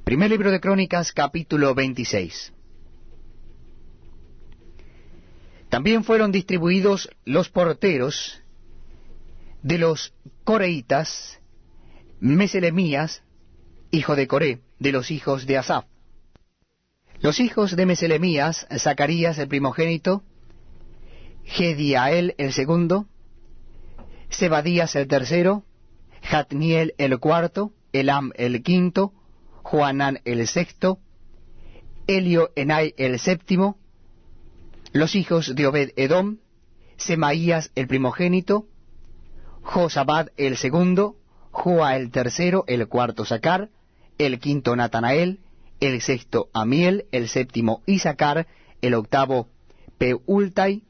Primer libro de Crónicas, capítulo 26. También fueron distribuidos los porteros de los coreitas, Meselemías, hijo de Coré, de los hijos de Asaf. Los hijos de Meselemías, Zacarías el primogénito, Jediael el segundo, Zebadías el tercero, Jatniel el cuarto, Elam el quinto, Joanán el sexto, Elioenai el séptimo. Los hijos de Obed-Edom, Semaías el primogénito, Josabad el segundo, Joa el tercero, el cuarto Sacar, el quinto Natanael, el sexto Amiel, el séptimo Isacar, el octavo Peultai,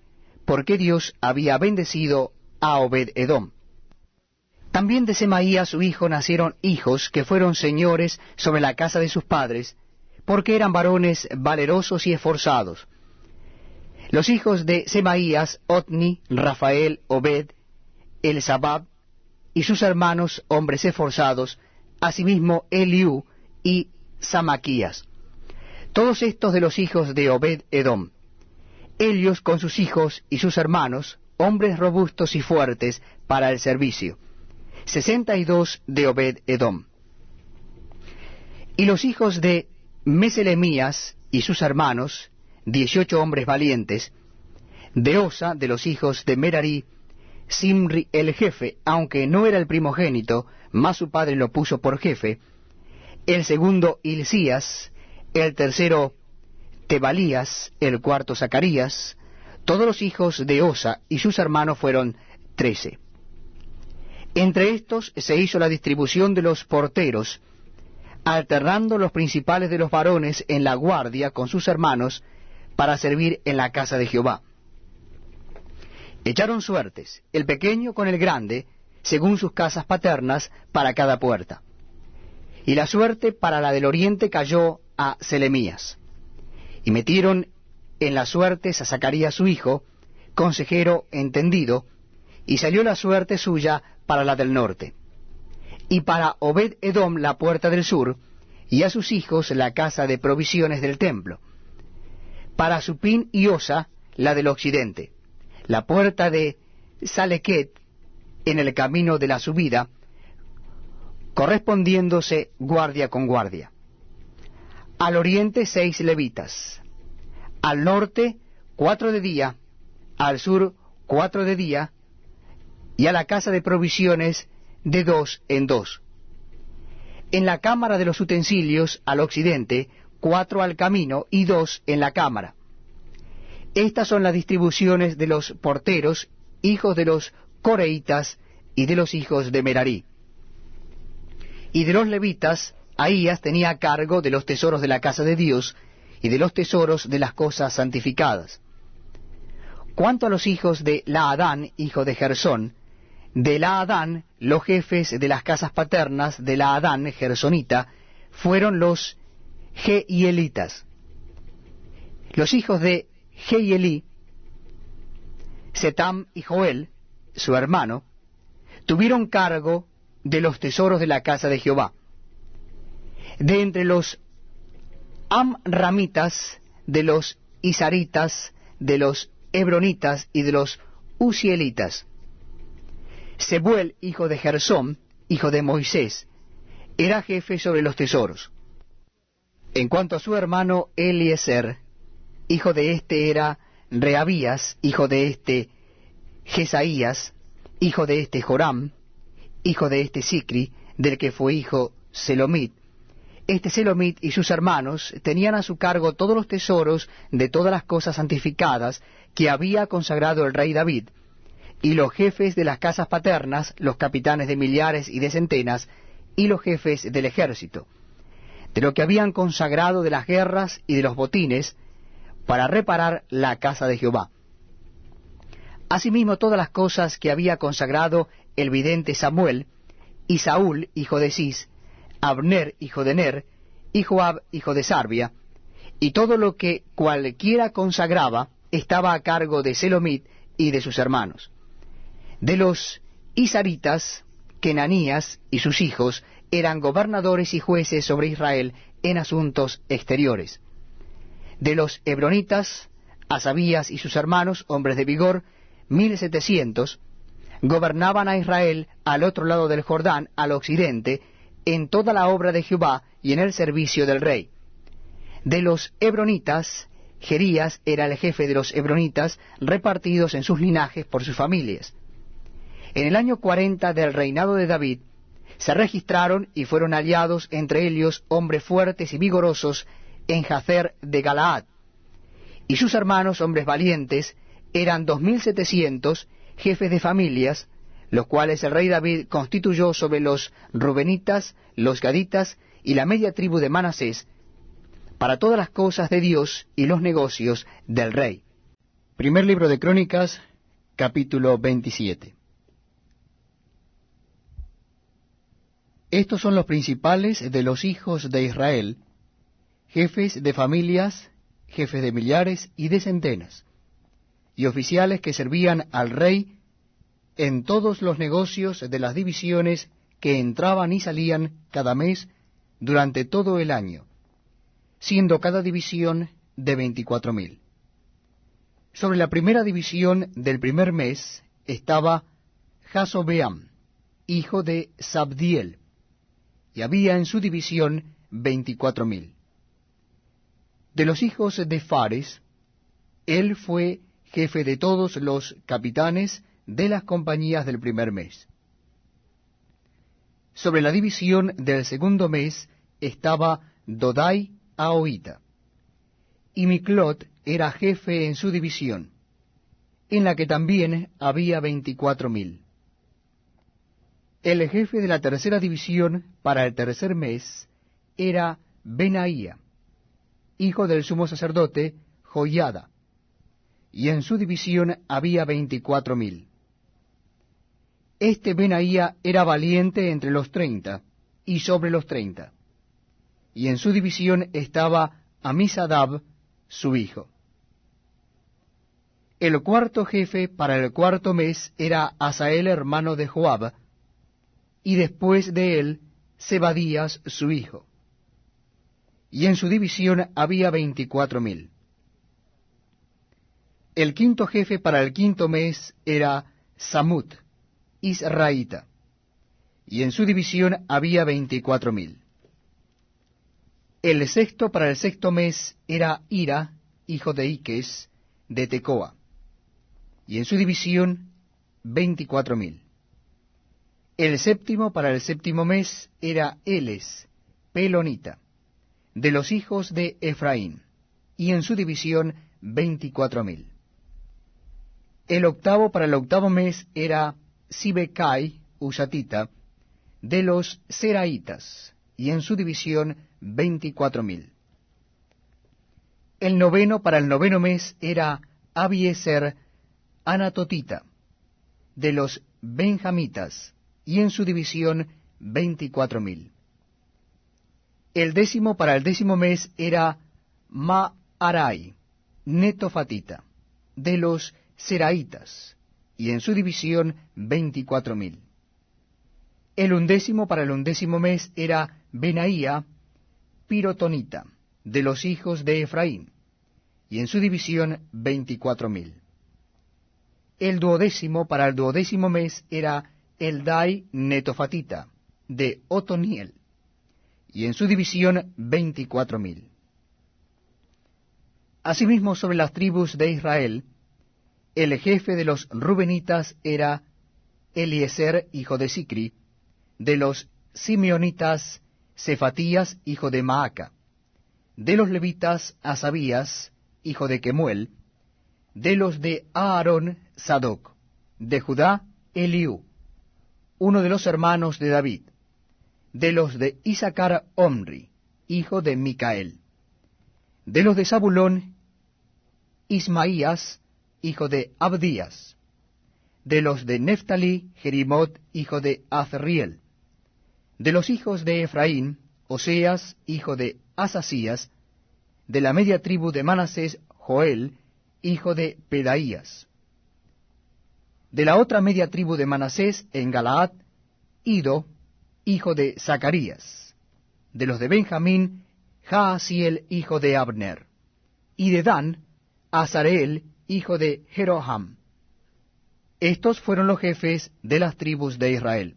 porque Dios había bendecido a Obed-Edom. También de Semaías su hijo nacieron hijos que fueron señores sobre la casa de sus padres, porque eran varones valerosos y esforzados. Los hijos de Semaías, Otni, Rafael, Obed, Elzabab, y sus hermanos, hombres esforzados, asimismo Eliú y Samaquías. Todos estos de los hijos de Obed-Edom. Ellos con sus hijos y sus hermanos, hombres robustos y fuertes para el servicio. 62 de Obed-Edom. Y los hijos de Meselemías y sus hermanos, 18 hombres valientes. De Osa, de los hijos de Merari, Simri el jefe, aunque no era el primogénito, mas su padre lo puso por jefe. El segundo Hilcías, el tercero Tebalías, el cuarto Zacarías. Todos los hijos de Osa y sus hermanos fueron 13. Entre estos se hizo la distribución de los porteros, alternando los principales de los varones en la guardia con sus hermanos, para servir en la casa de Jehová. Echaron suertes, el pequeño con el grande, según sus casas paternas, para cada puerta. Y la suerte para la del oriente cayó a Selemías. Y metieron en las suertes a Zacarías su hijo, consejero entendido, y salió la suerte suya para la del norte. Y para Obed-Edom la puerta del sur, y a sus hijos la casa de provisiones del templo. Para Supín y Osa la del occidente, la puerta de Salequet en el camino de la subida, correspondiéndose guardia con guardia. Al oriente 6 levitas, al norte 4 de día, al sur 4 de día, y a la casa de provisiones de 2 en 2. En la cámara de los utensilios al occidente 4 al camino y 2 en la cámara. Estas son las distribuciones de los porteros, hijos de los coreitas y de los hijos de Merari. Y de los levitas, Ahías tenía cargo de los tesoros de la casa de Dios y de los tesoros de las cosas santificadas. Cuanto a los hijos de Laadán, hijo de Gersón, de Laadán, los jefes de las casas paternas de Laadán, gersonita, fueron los Jehielitas. Los hijos de Jehielí, Setam y Joel, su hermano, tuvieron cargo de los tesoros de la casa de Jehová. De entre los Amramitas, de los Isaritas, de los Hebronitas y de los Uzielitas. Sebuel, hijo de Gersón, hijo de Moisés, era jefe sobre los tesoros. En cuanto a su hermano Eliezer, hijo de este era Rehabías, hijo de este Jesaías, hijo de este Joram, hijo de este Sicri, del que fue hijo Selomit. Este Selomit y sus hermanos tenían a su cargo todos los tesoros de todas las cosas santificadas que había consagrado el rey David, y los jefes de las casas paternas, los capitanes de millares y de centenas, y los jefes del ejército, de lo que habían consagrado de las guerras y de los botines, para reparar la casa de Jehová. Asimismo todas las cosas que había consagrado el vidente Samuel, y Saúl, hijo de Cis, Abner, hijo de Ner, y Joab, hijo de Sarbia, y todo lo que cualquiera consagraba estaba a cargo de Selomit y de sus hermanos. De los Isaritas, Kenanías y sus hijos eran gobernadores y jueces sobre Israel en asuntos exteriores. De los hebronitas, Asabías y sus hermanos, hombres de vigor, 1700, gobernaban a Israel al otro lado del Jordán, al occidente, en toda la obra de Jehová y en el servicio del rey. De los hebronitas, Jerías era el jefe de los hebronitas, repartidos en sus linajes por sus familias. En el año 40 del reinado de David, se registraron y fueron hallados entre ellos hombres fuertes y vigorosos en Jazer de Galaad. Y sus hermanos, hombres valientes, eran 2700 jefes de familias, los cuales el rey David constituyó sobre los rubenitas, los gaditas y la media tribu de Manasés, para todas las cosas de Dios y los negocios del rey. Primer libro de Crónicas, capítulo 27. Estos son los principales de los hijos de Israel, jefes de familias, jefes de millares y de centenas, y oficiales que servían al rey en todos los negocios de las divisiones que entraban y salían cada mes durante todo el año, siendo cada división de 24,000. Sobre la primera división del primer mes estaba Jasobeam, hijo de Sabdiel, y había en su división 24,000. De los hijos de Fares, él fue jefe de todos los capitanes de las compañías del primer mes. Sobre la división del segundo mes estaba Dodai Ahoita, y Miclot era jefe en su división, en la que también había 24,000. El jefe de la tercera división para el tercer mes era Benaía, hijo del sumo sacerdote Joiada, y en su división había 24,000. Este Benaía era valiente entre los 30 y sobre los 30, y en su división estaba Amisadab, su hijo. El cuarto jefe para el cuarto mes era Asael, hermano de Joab, y después de él Zebadías, su hijo. Y en su división había 24,000. El quinto jefe para el quinto mes era Samut, israelita, y en su división había 24,000. El sexto para el sexto mes era Ira, hijo de Iques, de Tecoa, y en su división 24,000. El séptimo para el séptimo mes era Eles, pelonita, de los hijos de Efraín, y en su división 24,000. El octavo para el octavo mes era Sibecai, usatita, de los Seraitas, y en su división 24,000. El noveno para el noveno mes era Abieser, anatotita, de los benjamitas, y en su división 24,000. El décimo para el décimo mes era Maarai, netofatita, de los Seraitas, y en su división 24,000. El undécimo para el undécimo mes era Benaía, pirotonita, de los hijos de Efraín, y en su división 24,000. El duodécimo para el duodécimo mes era Eldai netofatita, de Otoniel, y en su división 24,000. Asimismo, sobre las tribus de Israel, el jefe de los rubenitas era Eliezer, hijo de Sicri; de los simeonitas, Cefatías, hijo de Maaca; de los levitas, Asabías, hijo de Kemuel; de los de Aarón, Sadoc; de Judá, Eliú, uno de los hermanos de David; de los de Isacar, Omri, hijo de Micael; de los de Zabulón, Ismaías, hijo de Abdías; de los de Neftalí, Jerimot, hijo de Azriel; de los hijos de Efraín, Oseas, hijo de Asasías; de la media tribu de Manasés, Joel, hijo de Pedaías; de la otra media tribu de Manasés, en Galaad, Ido, hijo de Zacarías; de los de Benjamín, Jaasiel, hijo de Abner, y de Dan, Azareel, hijo de Jeroham. Estos fueron los jefes de las tribus de Israel.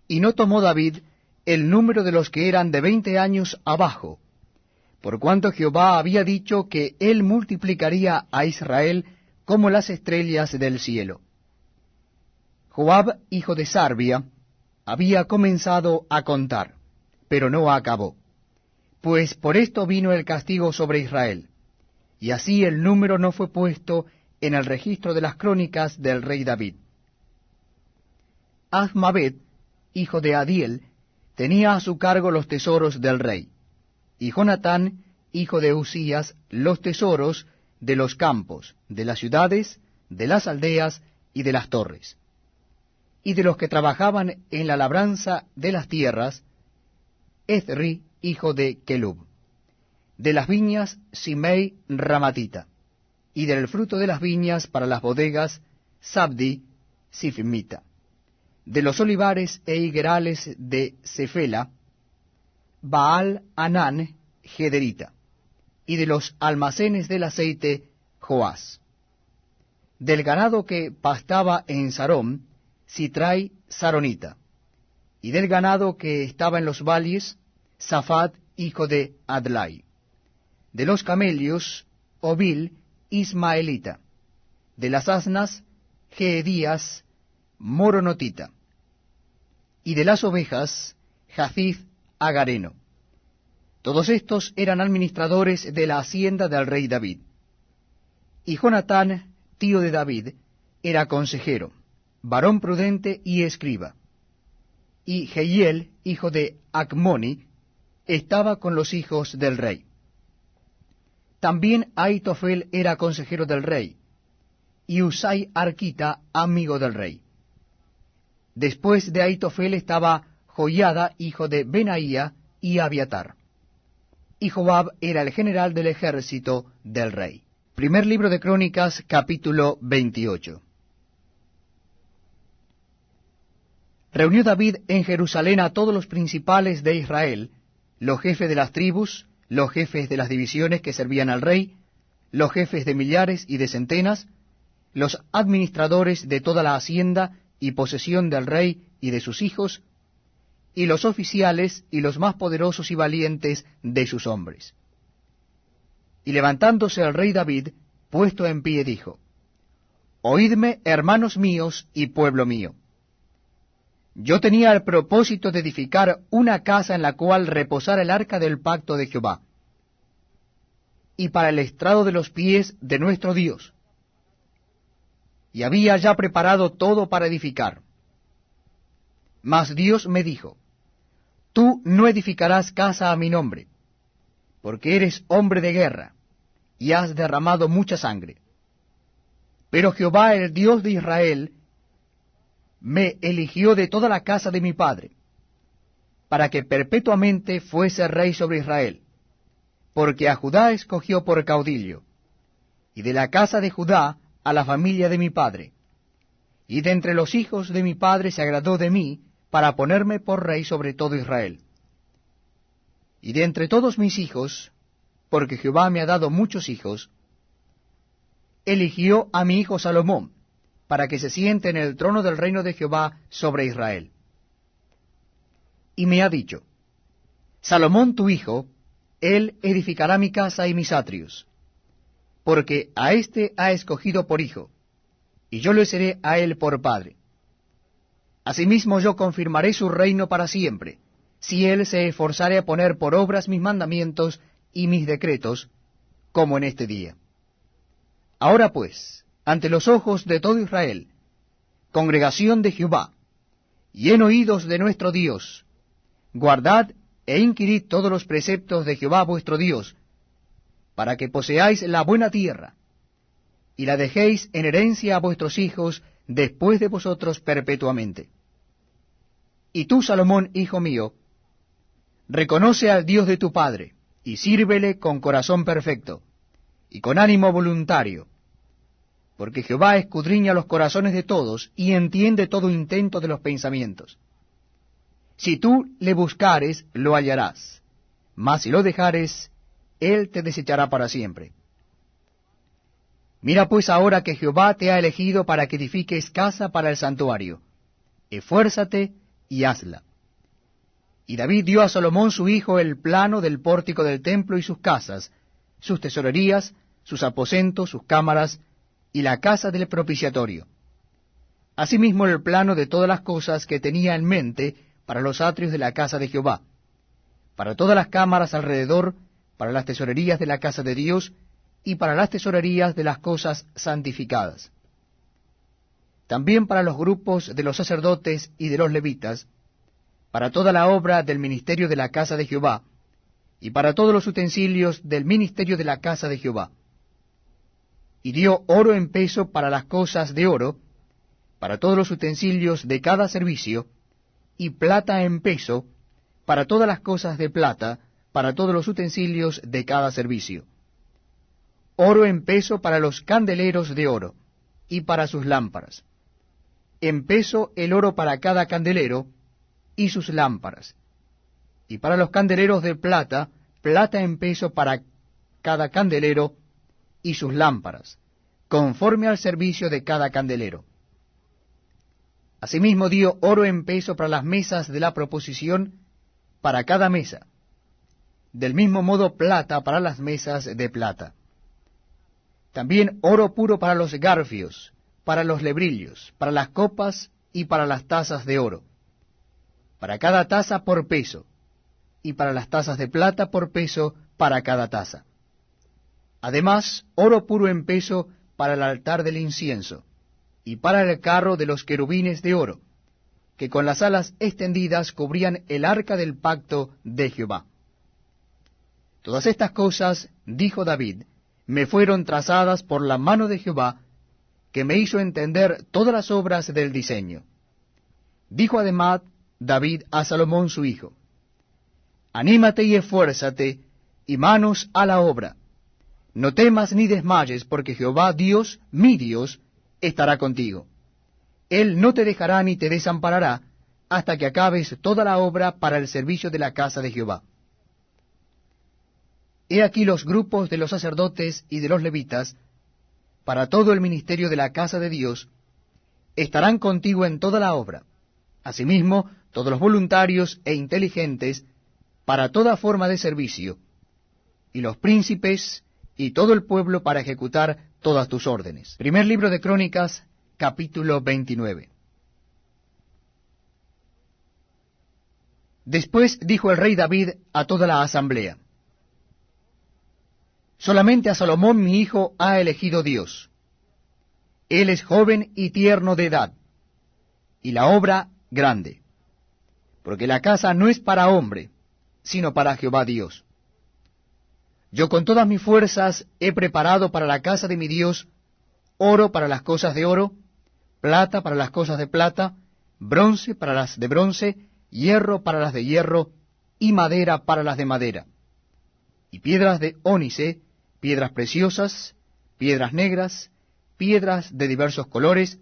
Y no tomó David el número de los que eran de 20 años abajo, por cuanto Jehová había dicho que él multiplicaría a Israel como las estrellas del cielo. Joab, hijo de Sarbia, había comenzado a contar, pero no acabó, pues por esto vino el castigo sobre Israel, y así el número no fue puesto en el registro de las crónicas del rey David. Azmaveth, hijo de Adiel, tenía a su cargo los tesoros del rey, y Jonatán, hijo de Usías, los tesoros de los campos, de las ciudades, de las aldeas y de las torres. Y de los que trabajaban en la labranza de las tierras, Ezri, hijo de Kelub. De las viñas, Simei Ramatita. Y del fruto de las viñas para las bodegas, Sabdi Sifmita. De los olivares e higuerales de Cefela, Baal Anán Gederita. Y de los almacenes del aceite, Joás. Del ganado que pastaba en Sarón, Sitrai Saronita. Y del ganado que estaba en los valles, Safat, hijo de Adlai. De los camellos, Obil, Ismaelita. De las asnas, Geedías, Moronotita. Y de las ovejas, Jacith, Agareno. Todos estos eran administradores de la hacienda del rey David. Y Jonatán, tío de David, era consejero, varón prudente y escriba. Y Jehiel, hijo de Acmoni, estaba con los hijos del rey. También Aitofel era consejero del rey, y Usai Arquita, amigo del rey. Después de Aitofel estaba Joiada, hijo de Benaía, y Abiatar. Y Joab era el general del ejército del rey. Primer libro de Crónicas, capítulo 28. Reunió David en Jerusalén a todos los principales de Israel, los jefes de las tribus, los jefes de las divisiones que servían al rey, los jefes de millares y de centenas, los administradores de toda la hacienda y posesión del rey y de sus hijos, y los oficiales y los más poderosos y valientes de sus hombres. Y levantándose el rey David, puesto en pie, dijo: Oídme, hermanos míos y pueblo mío. Yo tenía el propósito de edificar una casa en la cual reposara el arca del pacto de Jehová, y para el estrado de los pies de nuestro Dios. Y había ya preparado todo para edificar. Mas Dios me dijo: Tú no edificarás casa a mi nombre, porque eres hombre de guerra, y has derramado mucha sangre. Pero Jehová, el Dios de Israel, me eligió de toda la casa de mi padre, para que perpetuamente fuese rey sobre Israel, porque a Judá escogió por caudillo, y de la casa de Judá a la familia de mi padre, y de entre los hijos de mi padre se agradó de mí, para ponerme por rey sobre todo Israel. Y de entre todos mis hijos, porque Jehová me ha dado muchos hijos, eligió a mi hijo Salomón, para que se siente en el trono del reino de Jehová sobre Israel. Y me ha dicho: Salomón tu hijo, él edificará mi casa y mis atrios, porque a éste ha escogido por hijo, y yo le seré a él por padre. Asimismo yo confirmaré su reino para siempre, si él se esforzare a poner por obras mis mandamientos y mis decretos, como en este día. Ahora pues, ante los ojos de todo Israel, congregación de Jehová, y en oídos de nuestro Dios, guardad e inquirid todos los preceptos de Jehová vuestro Dios, para que poseáis la buena tierra, y la dejéis en herencia a vuestros hijos después de vosotros perpetuamente. Y tú, Salomón, hijo mío, reconoce al Dios de tu padre, y sírvele con corazón perfecto, y con ánimo voluntario, porque Jehová escudriña los corazones de todos, y entiende todo intento de los pensamientos. Si tú le buscares, lo hallarás, mas si lo dejares, él te desechará para siempre. Mira pues ahora que Jehová te ha elegido para que edifiques casa para el santuario. Esfuérzate y hazla. Y David dio a Salomón su hijo el plano del pórtico del templo y sus casas, sus tesorerías, sus aposentos, sus cámaras, y la casa del propiciatorio. Asimismo el plano de todas las cosas que tenía en mente para los atrios de la casa de Jehová, para todas las cámaras alrededor, para las tesorerías de la casa de Dios, y para las tesorerías de las cosas santificadas. También para los grupos de los sacerdotes y de los levitas, para toda la obra del ministerio de la casa de Jehová, y para todos los utensilios del ministerio de la casa de Jehová. Y dio oro en peso para las cosas de oro, para todos los utensilios de cada servicio, y plata en peso, para todas las cosas de plata, para todos los utensilios de cada servicio. Oro en peso para los candeleros de oro, y para sus lámparas. En peso el oro para cada candelero, y sus lámparas. Y para los candeleros de plata, plata en peso para cada candelero, y sus lámparas, conforme al servicio de cada candelero. Asimismo dio oro en peso para las mesas de la proposición, para cada mesa. Del mismo modo plata para las mesas de plata. También oro puro para los garfios, para los lebrillos, para las copas y para las tazas de oro. Para cada taza por peso, y para las tazas de plata por peso para cada taza. Además, oro puro en peso para el altar del incienso, y para el carro de los querubines de oro, que con las alas extendidas cubrían el arca del pacto de Jehová. Todas estas cosas, dijo David, me fueron trazadas por la mano de Jehová, que me hizo entender todas las obras del diseño. Dijo además David a Salomón su hijo, anímate y esfuérzate, y manos a la obra. No temas ni desmayes, porque Jehová Dios, mi Dios, estará contigo. Él no te dejará ni te desamparará, hasta que acabes toda la obra para el servicio de la casa de Jehová. He aquí los grupos de los sacerdotes y de los levitas, para todo el ministerio de la casa de Dios, estarán contigo en toda la obra. Asimismo, todos los voluntarios e inteligentes, para toda forma de servicio, y los príncipes y todo el pueblo para ejecutar todas tus órdenes. Primer libro de Crónicas, capítulo 29. Después dijo el rey David a toda la asamblea, solamente a Salomón mi hijo ha elegido Dios. Él es joven y tierno de edad, y la obra grande, porque la casa no es para hombre, sino para Jehová Dios. Yo con todas mis fuerzas he preparado para la casa de mi Dios oro para las cosas de oro, plata para las cosas de plata, bronce para las de bronce, hierro para las de hierro, y madera para las de madera, y piedras de ónice, piedras preciosas, piedras negras, piedras de diversos colores,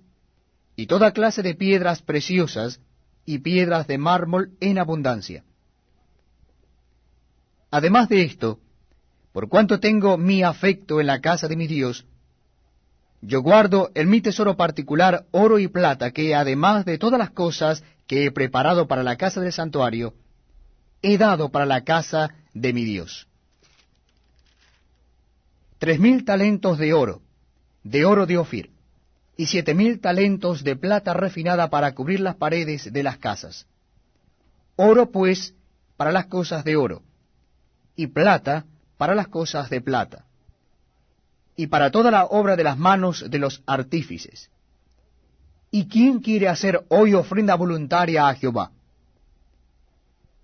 y toda clase de piedras preciosas, y piedras de mármol en abundancia. Además de esto, por cuanto tengo mi afecto en la casa de mi Dios, yo guardo en mi tesoro particular oro y plata que, además de todas las cosas que he preparado para la casa del santuario, he dado para la casa de mi Dios. 3,000 talentos de oro de Ofir, y 7,000 talentos de plata refinada para cubrir las paredes de las casas. Oro, pues, para las cosas de oro, y plata para las cosas de plata, y para toda la obra de las manos de los artífices. ¿Y quién quiere hacer hoy ofrenda voluntaria a Jehová?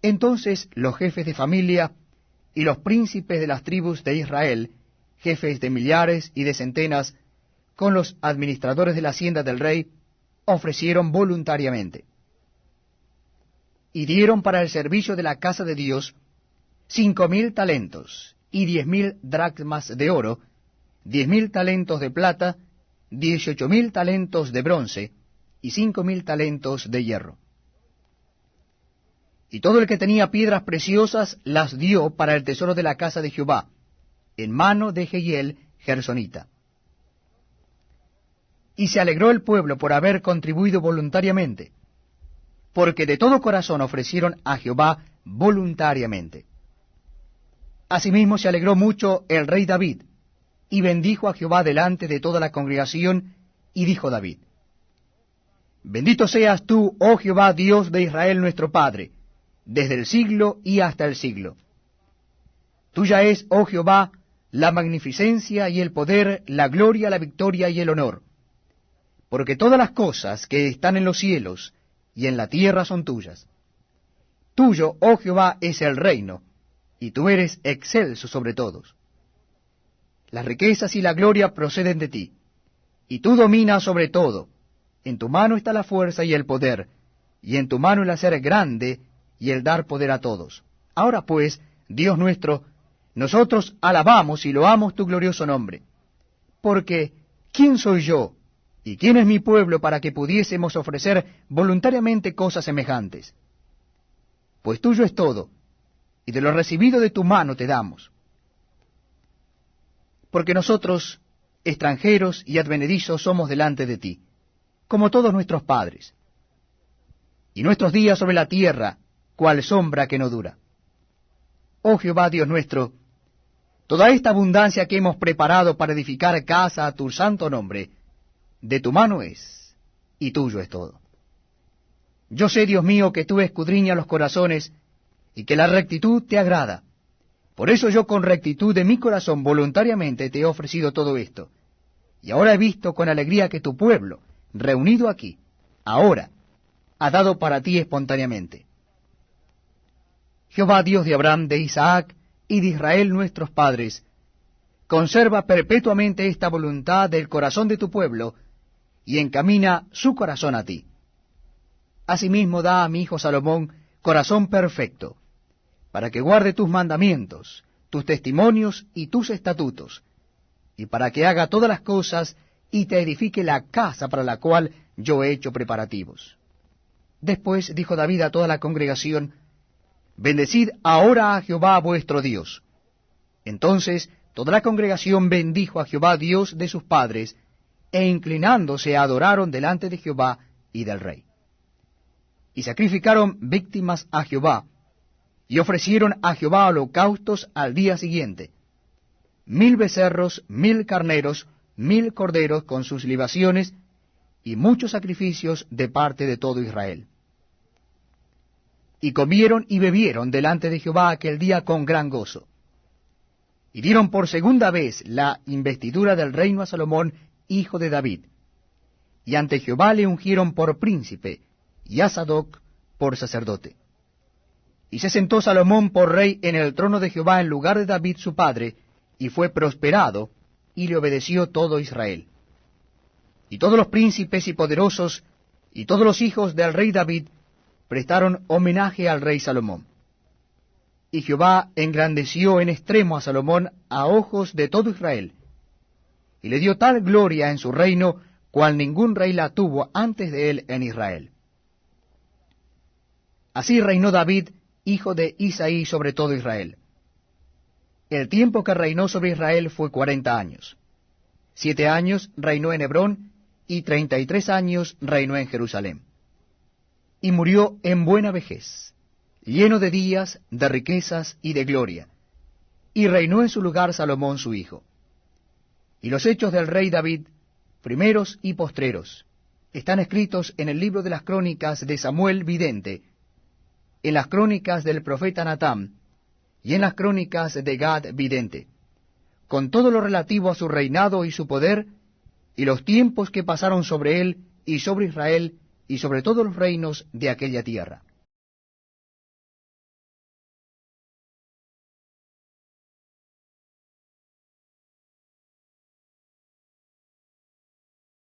Entonces los jefes de familia y los príncipes de las tribus de Israel, jefes de millares y de centenas, con los administradores de la hacienda del rey, ofrecieron voluntariamente. Y dieron para el servicio de la casa de Dios 5,000 talentos, y 10,000 dracmas de oro, 10,000 talentos de plata, 18,000 talentos de bronce, y 5,000 talentos de hierro. y todo el que tenía piedras preciosas las dio para el tesoro de la casa de Jehová, en mano de Jehiel Gersonita. Y se alegró el pueblo por haber contribuido voluntariamente, porque de todo corazón ofrecieron a Jehová voluntariamente. Asimismo se alegró mucho el rey David, y bendijo a Jehová delante de toda la congregación, y dijo David: Bendito seas tú, oh Jehová, Dios de Israel nuestro Padre, desde el siglo y hasta el siglo. Tuya es, oh Jehová, la magnificencia y el poder, la gloria, la victoria y el honor, porque todas las cosas que están en los cielos y en la tierra son tuyas. Tuyo, oh Jehová, es el reino, y tú eres excelso sobre todos. Las riquezas y la gloria proceden de ti, y tú dominas sobre todo. En tu mano está la fuerza y el poder, y en tu mano el hacer grande y el dar poder a todos. Ahora pues, Dios nuestro, nosotros alabamos y loamos tu glorioso nombre. Porque, ¿quién soy yo y quién es mi pueblo para que pudiésemos ofrecer voluntariamente cosas semejantes? Pues tuyo es todo, y de lo recibido de tu mano te damos. Porque nosotros, extranjeros y advenedizos, somos delante de ti, como todos nuestros padres, y nuestros días sobre la tierra, cual sombra que no dura. Oh Jehová Dios nuestro, toda esta abundancia que hemos preparado para edificar casa a tu santo nombre, de tu mano es, y tuyo es todo. Yo sé, Dios mío, que tú escudriñas los corazones, y que la rectitud te agrada. Por eso yo con rectitud de mi corazón voluntariamente te he ofrecido todo esto. Y ahora he visto con alegría que tu pueblo, reunido aquí, ahora, ha dado para ti espontáneamente. Jehová Dios de Abraham, de Isaac y de Israel nuestros padres, conserva perpetuamente esta voluntad del corazón de tu pueblo, y encamina su corazón a ti. Asimismo da a mi hijo Salomón corazón perfecto, para que guarde tus mandamientos, tus testimonios y tus estatutos, y para que haga todas las cosas y te edifique la casa para la cual yo he hecho preparativos. Después dijo David a toda la congregación: Bendecid ahora a Jehová vuestro Dios. Entonces toda la congregación bendijo a Jehová Dios de sus padres, e inclinándose adoraron delante de Jehová y del rey. Y sacrificaron víctimas a Jehová, y ofrecieron a Jehová holocaustos al día siguiente, 1000 becerros, 1000 carneros, 1000 corderos con sus libaciones, y muchos sacrificios de parte de todo Israel. Y comieron y bebieron delante de Jehová aquel día con gran gozo. Y dieron por segunda vez la investidura del reino a Salomón, hijo de David. Y ante Jehová le ungieron por príncipe, y a Sadoc por sacerdote. Y se sentó Salomón por rey en el trono de Jehová en lugar de David su padre, y fue prosperado, y le obedeció todo Israel. Y todos los príncipes y poderosos, y todos los hijos del rey David, prestaron homenaje al rey Salomón. Y Jehová engrandeció en extremo a Salomón a ojos de todo Israel, y le dio tal gloria en su reino, cual ningún rey la tuvo antes de él en Israel. Así reinó David, hijo de Isaí, sobre todo Israel. El tiempo que reinó sobre Israel fue 40 años. 7 años reinó en Hebrón, y 33 años reinó en Jerusalén. Y murió en buena vejez, lleno de días, de riquezas y de gloria. Y reinó en su lugar Salomón su hijo. Y los hechos del rey David, primeros y postreros, están escritos en el libro de las crónicas de Samuel vidente, en las crónicas del profeta Natán, y en las crónicas de Gad vidente, con todo lo relativo a su reinado y su poder, y los tiempos que pasaron sobre él y sobre Israel, y sobre todos los reinos de aquella tierra.